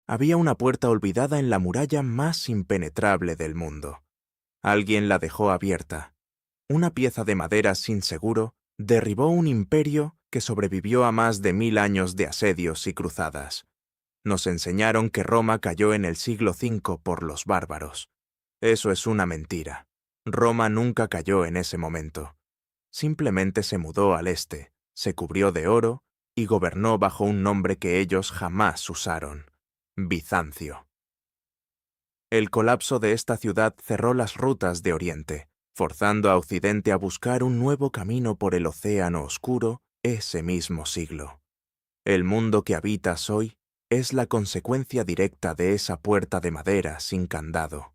había una puerta olvidada en la muralla más impenetrable del mundo. Alguien la dejó abierta. Una pieza de madera sin seguro derribó un imperio que sobrevivió a más de 1000 años de asedios y cruzadas. Nos enseñaron que Roma cayó en el siglo V por los bárbaros. Eso es una mentira. Roma nunca cayó en ese momento. Simplemente se mudó al este, se cubrió de oro y gobernó bajo un nombre que ellos jamás usaron: Bizancio. El colapso de esta ciudad cerró las rutas de Oriente, forzando a Occidente a buscar un nuevo camino por el océano oscuro ese mismo siglo. El mundo que habitas hoy es la consecuencia directa de esa puerta de madera sin candado.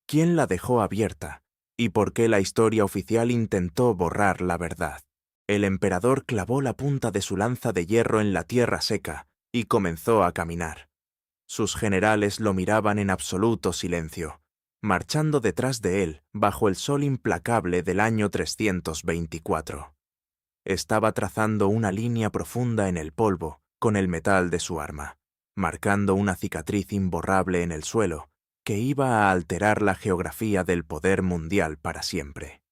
¿Quién la dejó abierta? ¿Y por qué la historia oficial intentó borrar la verdad? El emperador clavó la punta de su lanza de hierro en la tierra seca y comenzó a caminar. Sus generales lo miraban en absoluto silencio, marchando detrás de él bajo el sol implacable del año 324. Estaba trazando una línea profunda en el polvo con el metal de su arma, marcando una cicatriz imborrable en el suelo que iba a alterar la geografía del poder mundial para siempre.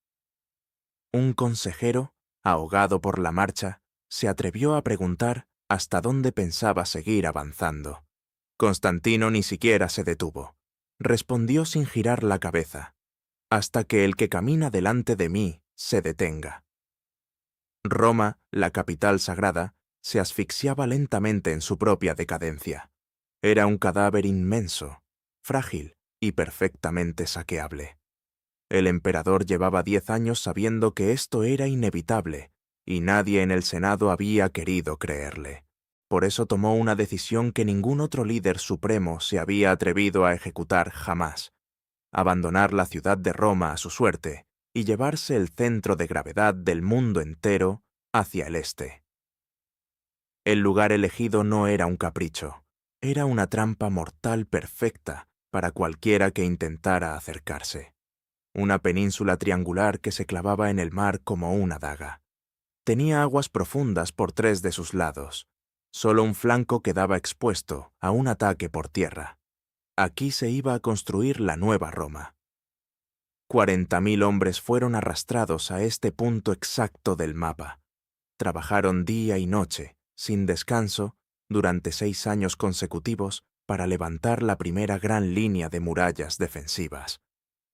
Un consejero, ahogado por la marcha, se atrevió a preguntar hasta dónde pensaba seguir avanzando. Constantino ni siquiera se detuvo. Respondió sin girar la cabeza: hasta que el que camina delante de mí se detenga. Roma, la capital sagrada, se asfixiaba lentamente en su propia decadencia. Era un cadáver inmenso, frágil y perfectamente saqueable. El emperador llevaba 10 años sabiendo que esto era inevitable, y nadie en el Senado había querido creerle. Por eso tomó una decisión que ningún otro líder supremo se había atrevido a ejecutar jamás: abandonar la ciudad de Roma a su suerte y llevarse el centro de gravedad del mundo entero hacia el este. El lugar elegido no era un capricho, era una trampa mortal perfecta para cualquiera que intentara acercarse. Una península triangular que se clavaba en el mar como una daga. Tenía aguas profundas por 3 de sus lados. Solo un flanco quedaba expuesto a un ataque por tierra. Aquí se iba a construir la nueva Roma. 40.000 hombres fueron arrastrados a este punto exacto del mapa. Trabajaron día y noche, sin descanso, durante 6 años consecutivos para levantar la primera gran línea de murallas defensivas.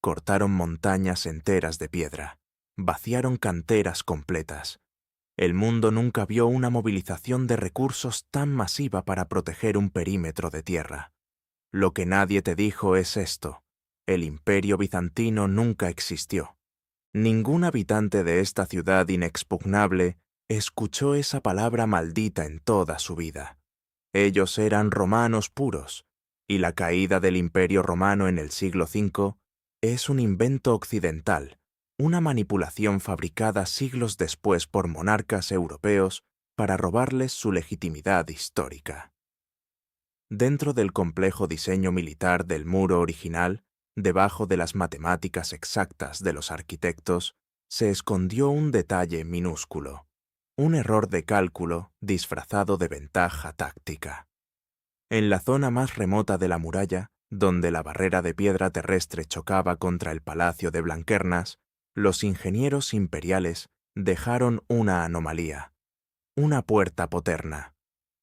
Cortaron montañas enteras de piedra, vaciaron canteras completas. El mundo nunca vio una movilización de recursos tan masiva para proteger un perímetro de tierra. Lo que nadie te dijo es esto: el imperio bizantino nunca existió. Ningún habitante de esta ciudad inexpugnable escuchó esa palabra maldita en toda su vida. Ellos eran romanos puros, y la caída del imperio romano en el siglo V es un invento occidental, una manipulación fabricada siglos después por monarcas europeos para robarles su legitimidad histórica. Dentro del complejo diseño militar del muro original, debajo de las matemáticas exactas de los arquitectos, se escondió un detalle minúsculo: un error de cálculo disfrazado de ventaja táctica. En la zona más remota de la muralla, donde la barrera de piedra terrestre chocaba contra el palacio de Blanquernas, los ingenieros imperiales dejaron una anomalía: una puerta poterna,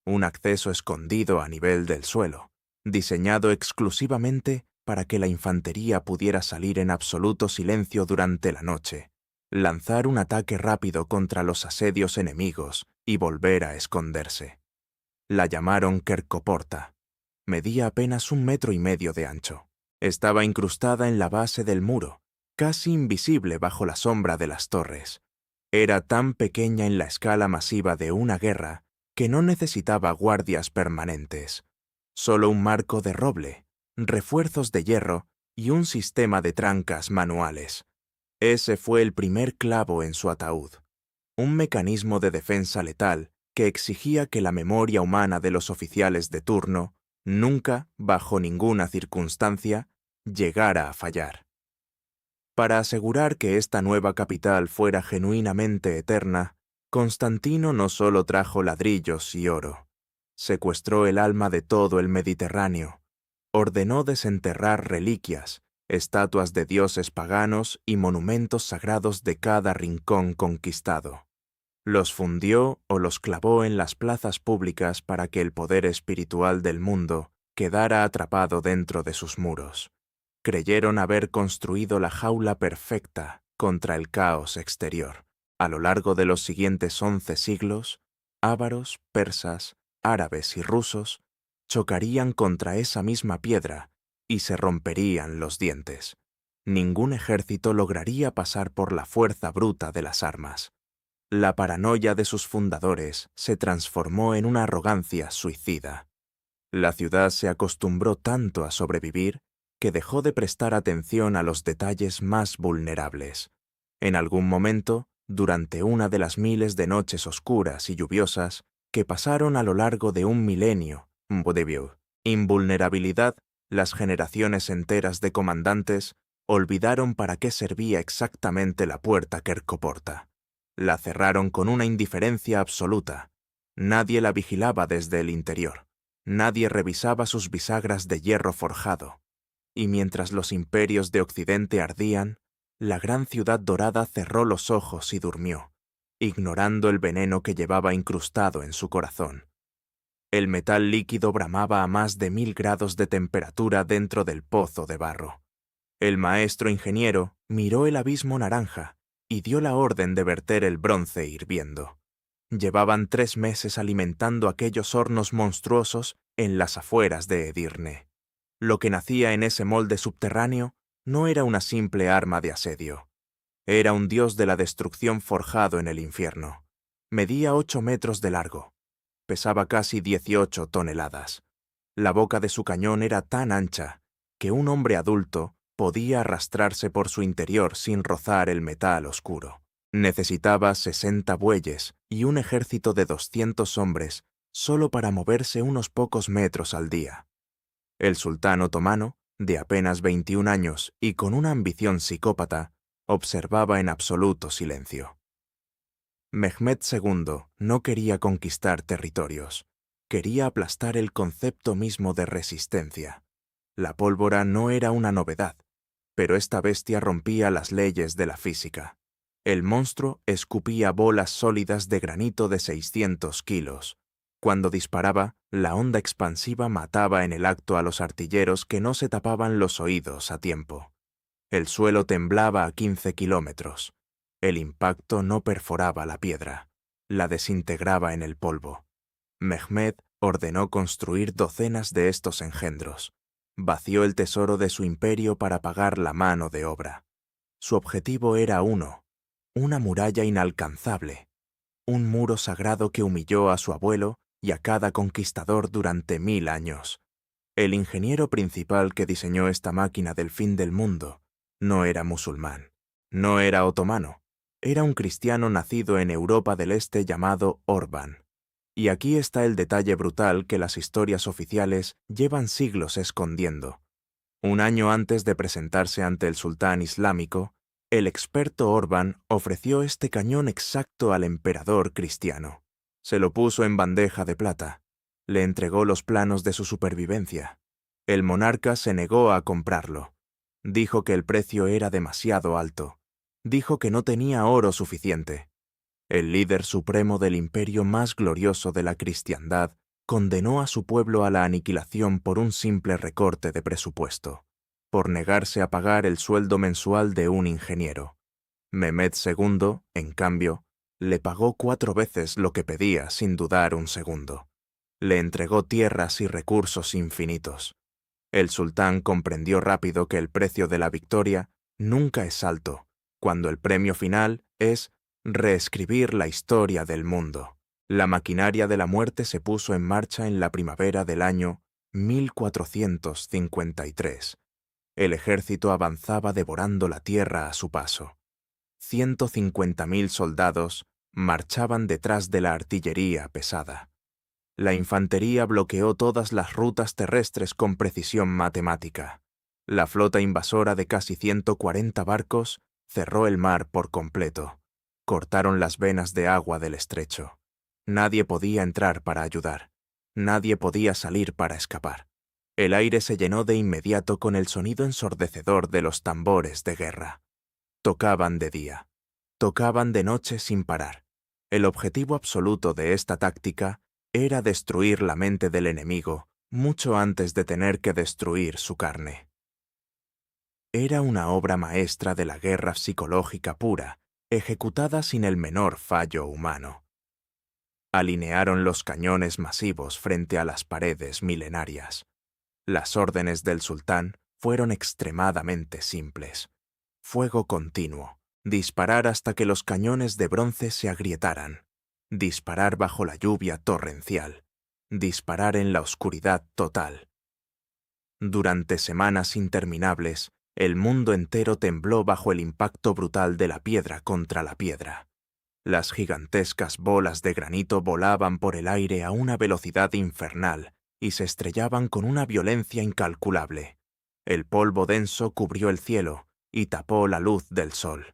un acceso escondido a nivel del suelo, diseñado exclusivamente para que la infantería pudiera salir en absoluto silencio durante la noche, lanzar un ataque rápido contra los asedios enemigos y volver a esconderse. La llamaron Quercoporta. Medía apenas 1,5 metros de ancho. Estaba incrustada en la base del muro, casi invisible bajo la sombra de las torres. Era tan pequeña en la escala masiva de una guerra que no necesitaba guardias permanentes. Solo un marco de roble, refuerzos de hierro y un sistema de trancas manuales. Ese fue el primer clavo en su ataúd. Un mecanismo de defensa letal que exigía que la memoria humana de los oficiales de turno nunca, bajo ninguna circunstancia, llegara a fallar. Para asegurar que esta nueva capital fuera genuinamente eterna, Constantino no solo trajo ladrillos y oro, secuestró el alma de todo el Mediterráneo, ordenó desenterrar reliquias, estatuas de dioses paganos y monumentos sagrados de cada rincón conquistado. Los fundió o los clavó en las plazas públicas para que el poder espiritual del mundo quedara atrapado dentro de sus muros. Creyeron haber construido la jaula perfecta contra el caos exterior. A lo largo de los siguientes 11 siglos, ávaros, persas, árabes y rusos chocarían contra esa misma piedra y se romperían los dientes. Ningún ejército lograría pasar por la fuerza bruta de las armas. La paranoia de sus fundadores se transformó en una arrogancia suicida. La ciudad se acostumbró tanto a sobrevivir que dejó de prestar atención a los detalles más vulnerables. En algún momento, durante una de las miles de noches oscuras y lluviosas que pasaron a lo largo de un milenio, invulnerabilidad, las generaciones enteras de comandantes olvidaron para qué servía exactamente la puerta Quercoporta. La cerraron con una indiferencia absoluta. Nadie la vigilaba desde el interior. Nadie revisaba sus bisagras de hierro forjado. Y mientras los imperios de Occidente ardían, la gran ciudad dorada cerró los ojos y durmió, ignorando el veneno que llevaba incrustado en su corazón. El metal líquido bramaba a más de 1000 grados de temperatura dentro del pozo de barro. El maestro ingeniero miró el abismo naranja y dio la orden de verter el bronce hirviendo. Llevaban 3 meses alimentando aquellos hornos monstruosos en las afueras de Edirne. Lo que nacía en ese molde subterráneo no era una simple arma de asedio. Era un dios de la destrucción forjado en el infierno. Medía 8 metros de largo. Pesaba casi 18 toneladas. La boca de su cañón era tan ancha que un hombre adulto podía arrastrarse por su interior sin rozar el metal oscuro. Necesitaba 60 bueyes y un ejército de 200 hombres solo para moverse unos pocos metros al día. El sultán otomano, de apenas 21 años y con una ambición psicópata, observaba en absoluto silencio. Mehmed II no quería conquistar territorios, quería aplastar el concepto mismo de resistencia. La pólvora no era una novedad, pero esta bestia rompía las leyes de la física. El monstruo escupía bolas sólidas de granito de 600 kilos. Cuando disparaba, la onda expansiva mataba en el acto a los artilleros que no se tapaban los oídos a tiempo. El suelo temblaba a 15 kilómetros. El impacto no perforaba la piedra, la desintegraba en el polvo. Mehmed ordenó construir docenas de estos engendros. Vació el tesoro de su imperio para pagar la mano de obra. Su objetivo era uno: una muralla inalcanzable, un muro sagrado que humilló a su abuelo y a cada conquistador durante 1000 años. El ingeniero principal que diseñó esta máquina del fin del mundo no era musulmán, no era otomano, era un cristiano nacido en Europa del Este llamado Orban. Y aquí está el detalle brutal que las historias oficiales llevan siglos escondiendo. Un año antes de presentarse ante el sultán islámico, el experto Orban ofreció este cañón exacto al emperador cristiano. Se lo puso en bandeja de plata. Le entregó los planos de su supervivencia. El monarca se negó a comprarlo. Dijo que el precio era demasiado alto. Dijo que no tenía oro suficiente. El líder supremo del imperio más glorioso de la cristiandad condenó a su pueblo a la aniquilación por un simple recorte de presupuesto, por negarse a pagar el sueldo mensual de un ingeniero. Mehmed II, en cambio, le pagó 4 veces lo que pedía sin dudar un segundo. Le entregó tierras y recursos infinitos. El sultán comprendió rápido que el precio de la victoria nunca es alto, cuando el premio final es reescribir la historia del mundo. La maquinaria de la muerte se puso en marcha en la primavera del año 1453. El ejército avanzaba devorando la tierra a su paso. 150.000 soldados marchaban detrás de la artillería pesada. La infantería bloqueó todas las rutas terrestres con precisión matemática. La flota invasora de casi 140 barcos cerró el mar por completo. Cortaron las venas de agua del estrecho. Nadie podía entrar para ayudar. Nadie podía salir para escapar. El aire se llenó de inmediato con el sonido ensordecedor de los tambores de guerra. Tocaban de día, tocaban de noche sin parar. El objetivo absoluto de esta táctica era destruir la mente del enemigo mucho antes de tener que destruir su carne. Era una obra maestra de la guerra psicológica pura, ejecutada sin el menor fallo humano. Alinearon los cañones masivos frente a las paredes milenarias. Las órdenes del sultán fueron extremadamente simples. Fuego continuo, disparar hasta que los cañones de bronce se agrietaran, disparar bajo la lluvia torrencial, disparar en la oscuridad total. Durante semanas interminables, el mundo entero tembló bajo el impacto brutal de la piedra contra la piedra. Las gigantescas bolas de granito volaban por el aire a una velocidad infernal y se estrellaban con una violencia incalculable. El polvo denso cubrió el cielo y tapó la luz del sol.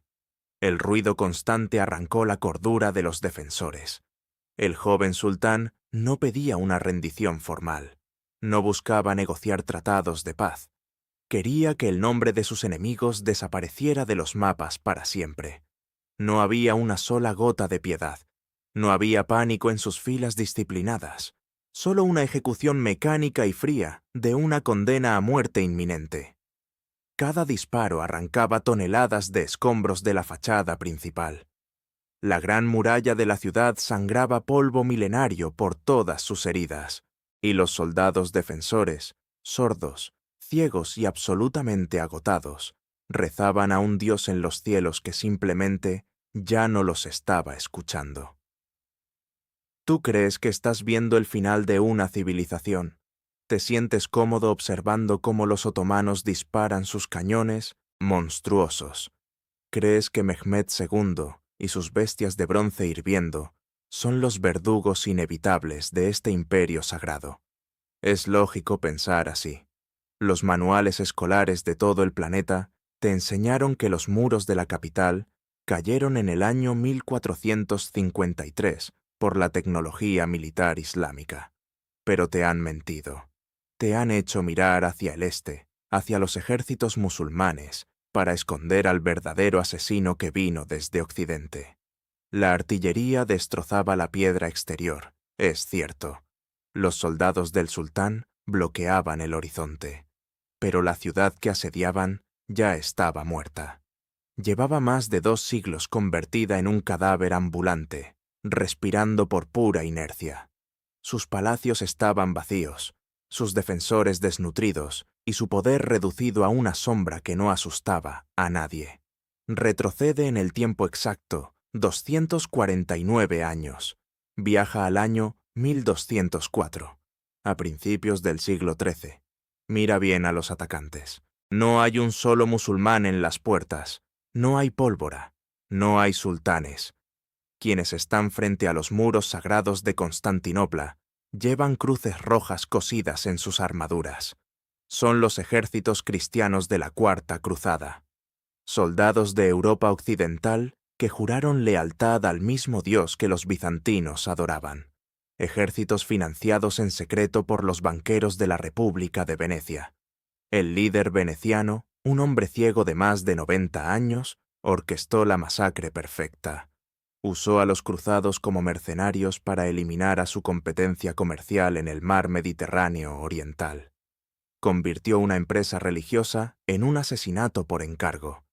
El ruido constante arrancó la cordura de los defensores. El joven sultán no pedía una rendición formal. No buscaba negociar tratados de paz. Quería que el nombre de sus enemigos desapareciera de los mapas para siempre. No había una sola gota de piedad. No había pánico en sus filas disciplinadas. Solo una ejecución mecánica y fría de una condena a muerte inminente. Cada disparo arrancaba toneladas de escombros de la fachada principal. La gran muralla de la ciudad sangraba polvo milenario por todas sus heridas, y los soldados defensores, sordos, ciegos y absolutamente agotados, rezaban a un Dios en los cielos que simplemente ya no los estaba escuchando. ¿Tú crees que estás viendo el final de una civilización? ¿Te sientes cómodo observando cómo los otomanos disparan sus cañones monstruosos? ¿Crees que Mehmed II y sus bestias de bronce hirviendo son los verdugos inevitables de este imperio sagrado? Es lógico pensar así. Los manuales escolares de todo el planeta te enseñaron que los muros de la capital cayeron en el año 1453 por la tecnología militar islámica. Pero te han mentido. Te han hecho mirar hacia el este, hacia los ejércitos musulmanes, para esconder al verdadero asesino que vino desde Occidente. La artillería destrozaba la piedra exterior, es cierto. Los soldados del sultán bloqueaban el horizonte. Pero la ciudad que asediaban ya estaba muerta. Llevaba más de 2 siglos convertida en un cadáver ambulante, respirando por pura inercia. Sus palacios estaban vacíos, sus defensores desnutridos y su poder reducido a una sombra que no asustaba a nadie. Retrocede en el tiempo exacto 249 años. Viaja al año 1204, a principios del siglo XIII. Mira bien a los atacantes. No hay un solo musulmán en las puertas. No hay pólvora. No hay sultanes. Quienes están frente a los muros sagrados de Constantinopla llevan cruces rojas cosidas en sus armaduras. Son los ejércitos cristianos de la Cuarta Cruzada. Soldados de Europa Occidental que juraron lealtad al mismo Dios que los bizantinos adoraban. Ejércitos financiados en secreto por los banqueros de la República de Venecia. El líder veneciano, un hombre ciego de más de 90 años, orquestó la masacre perfecta. Usó a los cruzados como mercenarios para eliminar a su competencia comercial en el mar Mediterráneo oriental. Convirtió una empresa religiosa en un asesinato por encargo.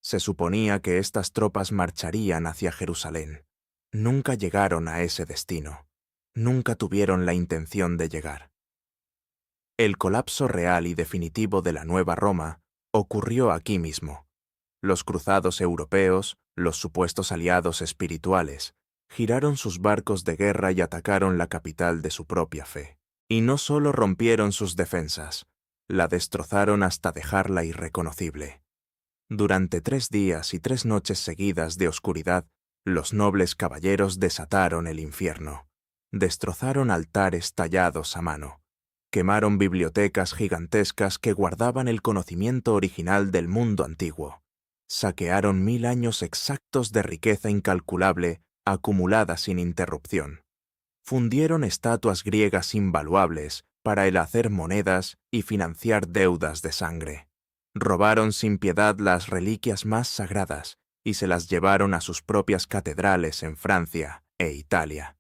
Se suponía que estas tropas marcharían hacia Jerusalén. Nunca llegaron a ese destino. Nunca tuvieron la intención de llegar. El colapso real y definitivo de la Nueva Roma ocurrió aquí mismo. Los cruzados europeos, los supuestos aliados espirituales, giraron sus barcos de guerra y atacaron la capital de su propia fe. Y no solo rompieron sus defensas, la destrozaron hasta dejarla irreconocible. Durante 3 días y 3 noches seguidas de oscuridad, los nobles caballeros desataron el infierno. Destrozaron altares tallados a mano. Quemaron bibliotecas gigantescas que guardaban el conocimiento original del mundo antiguo. Saquearon 1000 años exactos de riqueza incalculable acumulada sin interrupción. Fundieron estatuas griegas invaluables para el hacer monedas y financiar deudas de sangre. Robaron sin piedad las reliquias más sagradas y se las llevaron a sus propias catedrales en Francia e Italia.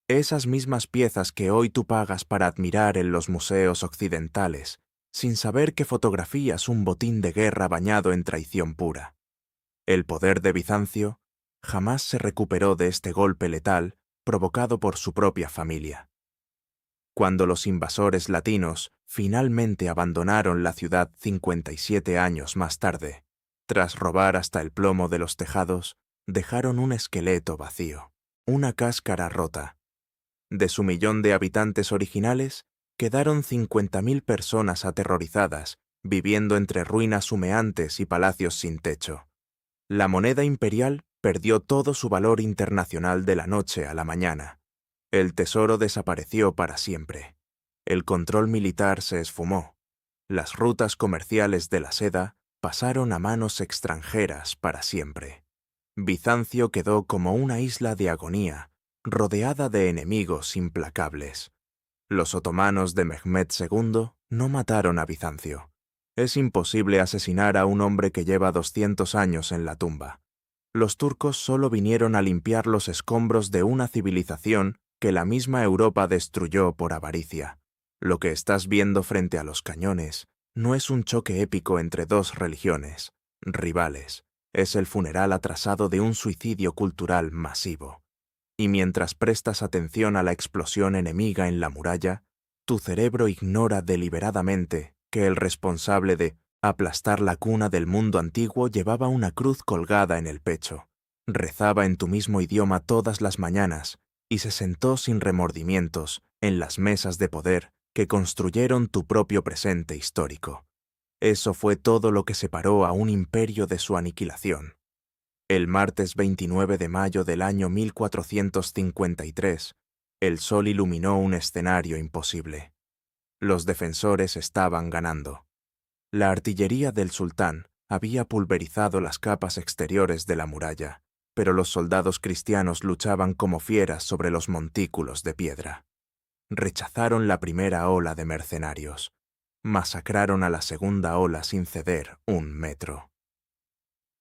Esas mismas piezas que hoy tú pagas para admirar en los museos occidentales, sin saber que fotografías un botín de guerra bañado en traición pura. El poder de Bizancio jamás se recuperó de este golpe letal provocado por su propia familia. Cuando los invasores latinos finalmente abandonaron la ciudad 57 años más tarde, tras robar hasta el plomo de los tejados, dejaron un esqueleto vacío, una cáscara rota. De su 1.000.000 de habitantes originales, quedaron 50.000 personas aterrorizadas, viviendo entre ruinas humeantes y palacios sin techo. La moneda imperial perdió todo su valor internacional de la noche a la mañana. El tesoro desapareció para siempre. El control militar se esfumó. Las rutas comerciales de la seda pasaron a manos extranjeras para siempre. Bizancio quedó como una isla de agonía, rodeada de enemigos implacables. Los otomanos de Mehmed II no mataron a Bizancio. Es imposible asesinar a un hombre que lleva 200 años en la tumba. Los turcos solo vinieron a limpiar los escombros de una civilización que la misma Europa destruyó por avaricia. Lo que estás viendo frente a los cañones no es un choque épico entre dos religiones, rivales. Es el funeral atrasado de un suicidio cultural masivo. Y mientras prestas atención a la explosión enemiga en la muralla, tu cerebro ignora deliberadamente que el responsable de aplastar la cuna del mundo antiguo llevaba una cruz colgada en el pecho, rezaba en tu mismo idioma todas las mañanas y se sentó sin remordimientos en las mesas de poder que construyeron tu propio presente histórico. Eso fue todo lo que separó a un imperio de su aniquilación. El martes 29 de mayo del año 1453, el sol iluminó un escenario imposible. Los defensores estaban ganando. La artillería del sultán había pulverizado las capas exteriores de la muralla, pero los soldados cristianos luchaban como fieras sobre los montículos de piedra. Rechazaron la primera ola de mercenarios. Masacraron a la segunda ola sin ceder un metro.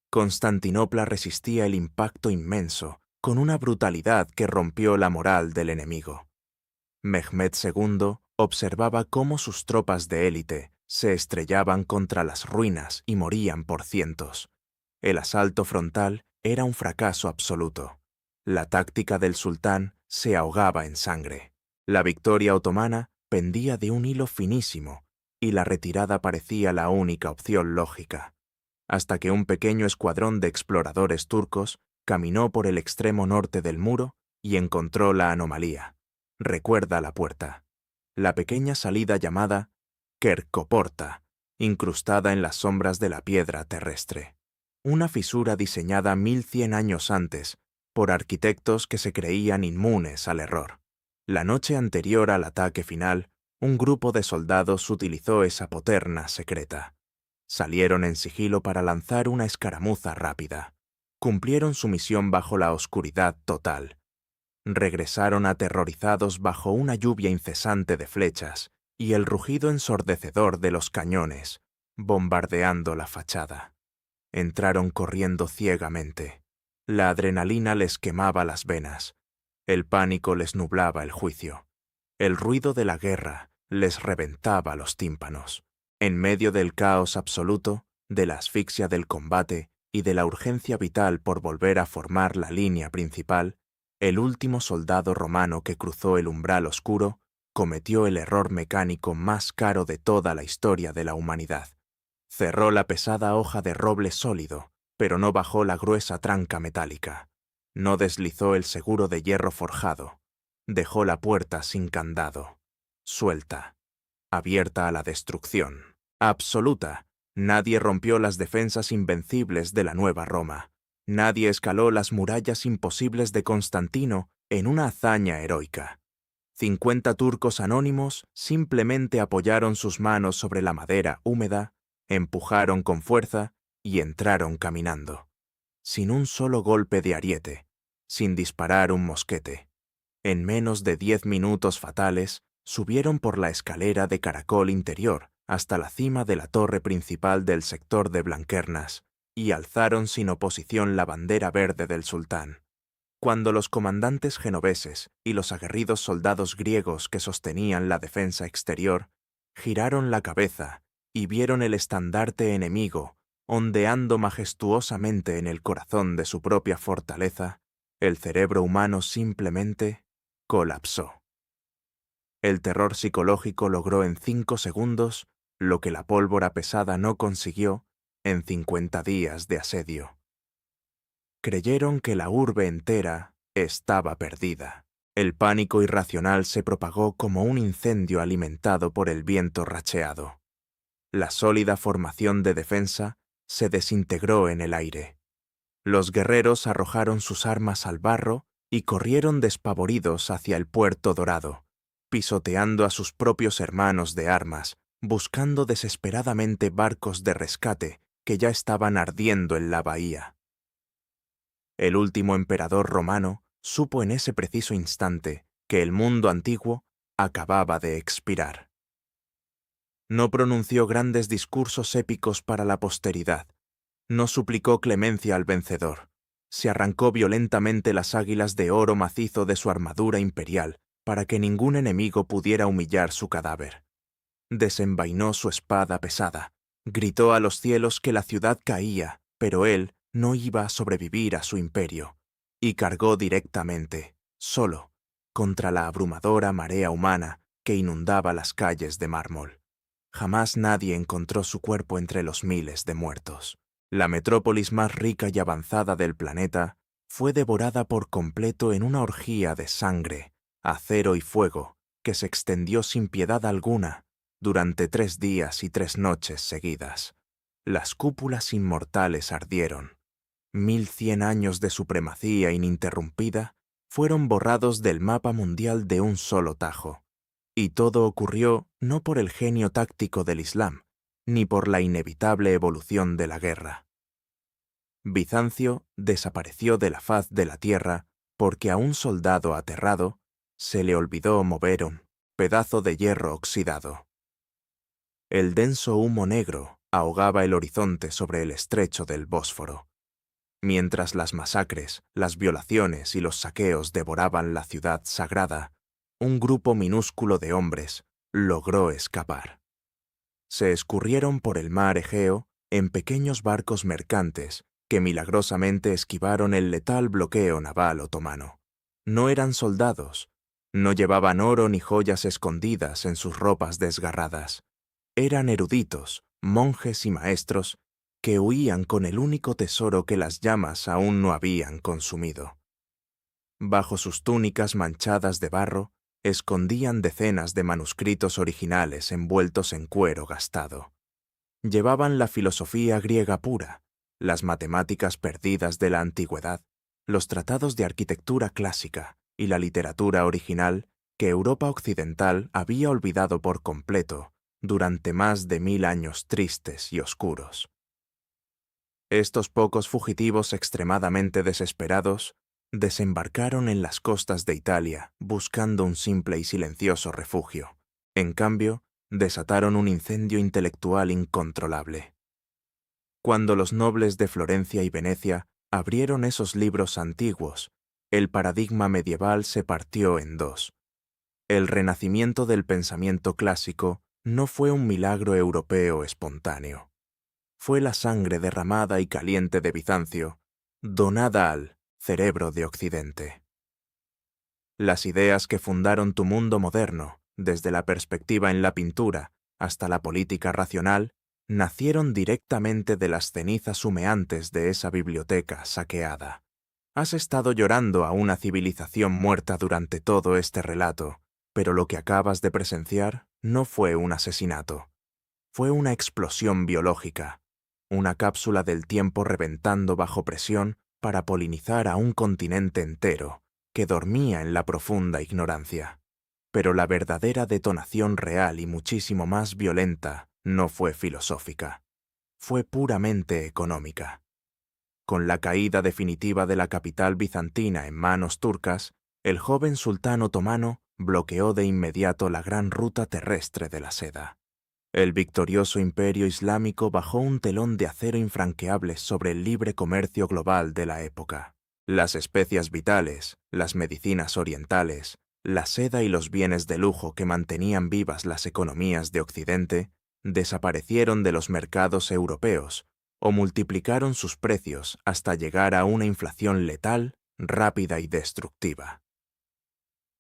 Constantinopla resistía el impacto inmenso, con una brutalidad que rompió la moral del enemigo. Mehmed II observaba cómo sus tropas de élite se estrellaban contra las ruinas y morían por cientos. El asalto frontal era un fracaso absoluto. La táctica del sultán se ahogaba en sangre. La victoria otomana pendía de un hilo finísimo y la retirada parecía la única opción lógica, hasta que un pequeño escuadrón de exploradores turcos caminó por el extremo norte del muro y encontró la anomalía. Recuerda la puerta. La pequeña salida llamada Kerkoporta, incrustada en las sombras de la piedra terrestre. Una fisura diseñada 1100 años antes por arquitectos que se creían inmunes al error. La noche anterior al ataque final, un grupo de soldados utilizó esa poterna secreta. Salieron en sigilo para lanzar una escaramuza rápida. Cumplieron su misión bajo la oscuridad total. Regresaron aterrorizados bajo una lluvia incesante de flechas y el rugido ensordecedor de los cañones, bombardeando la fachada. Entraron corriendo ciegamente. La adrenalina les quemaba las venas. El pánico les nublaba el juicio. El ruido de la guerra les reventaba los tímpanos. En medio del caos absoluto, de la asfixia del combate y de la urgencia vital por volver a formar la línea principal, el último soldado romano que cruzó el umbral oscuro cometió el error mecánico más caro de toda la historia de la humanidad. Cerró la pesada hoja de roble sólido, pero no bajó la gruesa tranca metálica. No deslizó el seguro de hierro forjado. Dejó la puerta sin candado. Suelta. Abierta a la destrucción. Absoluta. Nadie rompió las defensas invencibles de la Nueva Roma. Nadie escaló las murallas imposibles de Constantino en una hazaña heroica. 50 turcos anónimos simplemente apoyaron sus manos sobre la madera húmeda, empujaron con fuerza y entraron caminando. Sin un solo golpe de ariete, sin disparar un mosquete. En menos de 10 minutos fatales, subieron por la escalera de caracol interior hasta la cima de la torre principal del sector de Blanquernas y alzaron sin oposición la bandera verde del sultán. Cuando los comandantes genoveses y los aguerridos soldados griegos que sostenían la defensa exterior giraron la cabeza y vieron el estandarte enemigo ondeando majestuosamente en el corazón de su propia fortaleza, el cerebro humano simplemente colapsó. El terror psicológico logró en 5 segundos lo que la pólvora pesada no consiguió en 50 días de asedio. Creyeron que la urbe entera estaba perdida. El pánico irracional se propagó como un incendio alimentado por el viento racheado. La sólida formación de defensa se desintegró en el aire. Los guerreros arrojaron sus armas al barro y corrieron despavoridos hacia el puerto dorado, pisoteando a sus propios hermanos de armas, buscando desesperadamente barcos de rescate que ya estaban ardiendo en la bahía. El último emperador romano supo en ese preciso instante que el mundo antiguo acababa de expirar. No pronunció grandes discursos épicos para la posteridad. No suplicó clemencia al vencedor. Se arrancó violentamente las águilas de oro macizo de su armadura imperial para que ningún enemigo pudiera humillar su cadáver. Desenvainó su espada pesada. Gritó a los cielos que la ciudad caía, pero él no iba a sobrevivir a su imperio, y cargó directamente, solo, contra la abrumadora marea humana que inundaba las calles de mármol. Jamás nadie encontró su cuerpo entre los miles de muertos. La metrópolis más rica y avanzada del planeta fue devorada por completo en una orgía de sangre, acero y fuego que se extendió sin piedad alguna durante 3 días y 3 noches seguidas. Las cúpulas inmortales ardieron. 1100 años de supremacía ininterrumpida fueron borrados del mapa mundial de un solo tajo. Y todo ocurrió no por el genio táctico del Islam, ni por la inevitable evolución de la guerra. Bizancio desapareció de la faz de la tierra porque a un soldado aterrado se le olvidó mover un pedazo de hierro oxidado. El denso humo negro ahogaba el horizonte sobre el estrecho del Bósforo. Mientras las masacres, las violaciones y los saqueos devoraban la ciudad sagrada, un grupo minúsculo de hombres logró escapar. Se escurrieron por el mar Egeo en pequeños barcos mercantes que milagrosamente esquivaron el letal bloqueo naval otomano. No eran soldados, no llevaban oro ni joyas escondidas en sus ropas desgarradas. Eran eruditos, monjes y maestros que huían con el único tesoro que las llamas aún no habían consumido. Bajo sus túnicas manchadas de barro, escondían decenas de manuscritos originales envueltos en cuero gastado. Llevaban la filosofía griega pura, las matemáticas perdidas de la antigüedad, los tratados de arquitectura clásica y la literatura original que Europa occidental había olvidado por completo durante más de 1000 años tristes y oscuros. Estos pocos fugitivos extremadamente desesperados desembarcaron en las costas de Italia buscando un simple y silencioso refugio. En cambio, desataron un incendio intelectual incontrolable. Cuando los nobles de Florencia y Venecia abrieron esos libros antiguos, el paradigma medieval se partió en dos. El renacimiento del pensamiento clásico no fue un milagro europeo espontáneo. Fue la sangre derramada y caliente de Bizancio, donada al cerebro de Occidente. Las ideas que fundaron tu mundo moderno, desde la perspectiva en la pintura hasta la política racional, nacieron directamente de las cenizas humeantes de esa biblioteca saqueada. Has estado llorando a una civilización muerta durante todo este relato, pero lo que acabas de presenciar no fue un asesinato. Fue una explosión biológica, una cápsula del tiempo reventando bajo presión para polinizar a un continente entero que dormía en la profunda ignorancia. Pero la verdadera detonación real y muchísimo más violenta no fue filosófica, fue puramente económica. Con la caída definitiva de la capital bizantina en manos turcas, El joven sultán otomano bloqueó de inmediato la gran ruta terrestre de la seda. El victorioso imperio islámico bajó un telón de acero infranqueable sobre el libre comercio global de la época. Las especias vitales, las medicinas orientales, la seda y los bienes de lujo que mantenían vivas las economías de Occidente desaparecieron de los mercados europeos o multiplicaron sus precios hasta llegar a una inflación letal, rápida y destructiva.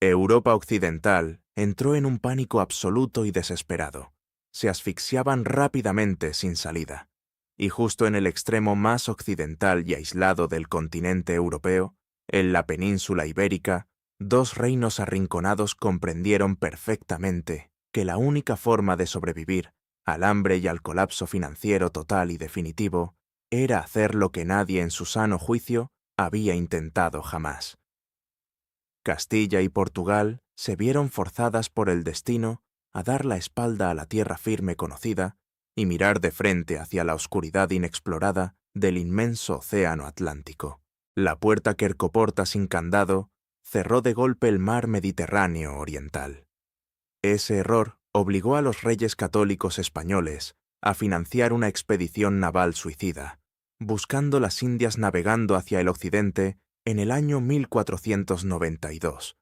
Europa occidental entró en un pánico absoluto y desesperado. Se asfixiaban rápidamente sin salida, y justo en el extremo más occidental y aislado del continente europeo, en la península ibérica, dos reinos arrinconados comprendieron perfectamente que la única forma de sobrevivir al hambre y al colapso financiero total y definitivo era hacer lo que nadie en su sano juicio había intentado jamás. Castilla y Portugal se vieron forzadas por el destino a dar la espalda a la tierra firme conocida y mirar de frente hacia la oscuridad inexplorada del inmenso océano Atlántico. La puerta que Ercoporta sin candado cerró de golpe el mar Mediterráneo oriental. Ese error obligó a los reyes católicos españoles a financiar una expedición naval suicida, buscando las Indias navegando hacia el occidente en el año 1492.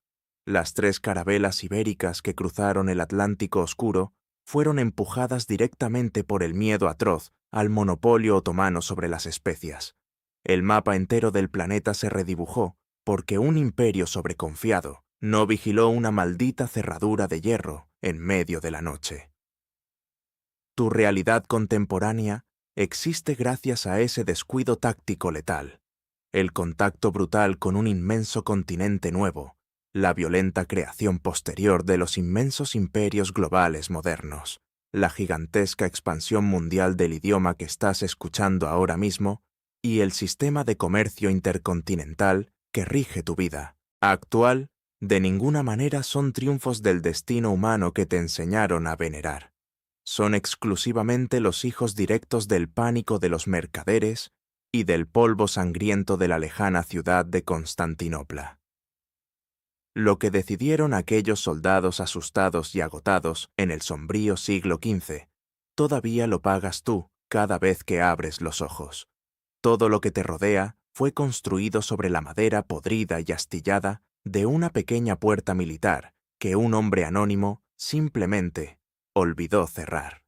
Las 3 carabelas ibéricas que cruzaron el Atlántico Oscuro fueron empujadas directamente por el miedo atroz al monopolio otomano sobre las especias. El mapa entero del planeta se redibujó porque un imperio sobreconfiado no vigiló una maldita cerradura de hierro en medio de la noche. Tu realidad contemporánea existe gracias a ese descuido táctico letal, el contacto brutal con un inmenso continente nuevo, la violenta creación posterior de los inmensos imperios globales modernos, la gigantesca expansión mundial del idioma que estás escuchando ahora mismo y el sistema de comercio intercontinental que rige tu vida. Actual, de ninguna manera son triunfos del destino humano que te enseñaron a venerar. Son exclusivamente los hijos directos del pánico de los mercaderes y del polvo sangriento de la lejana ciudad de Constantinopla. Lo que decidieron aquellos soldados asustados y agotados en el sombrío siglo XV, todavía lo pagas tú cada vez que abres los ojos. Todo lo que te rodea fue construido sobre la madera podrida y astillada de una pequeña puerta militar que un hombre anónimo simplemente olvidó cerrar.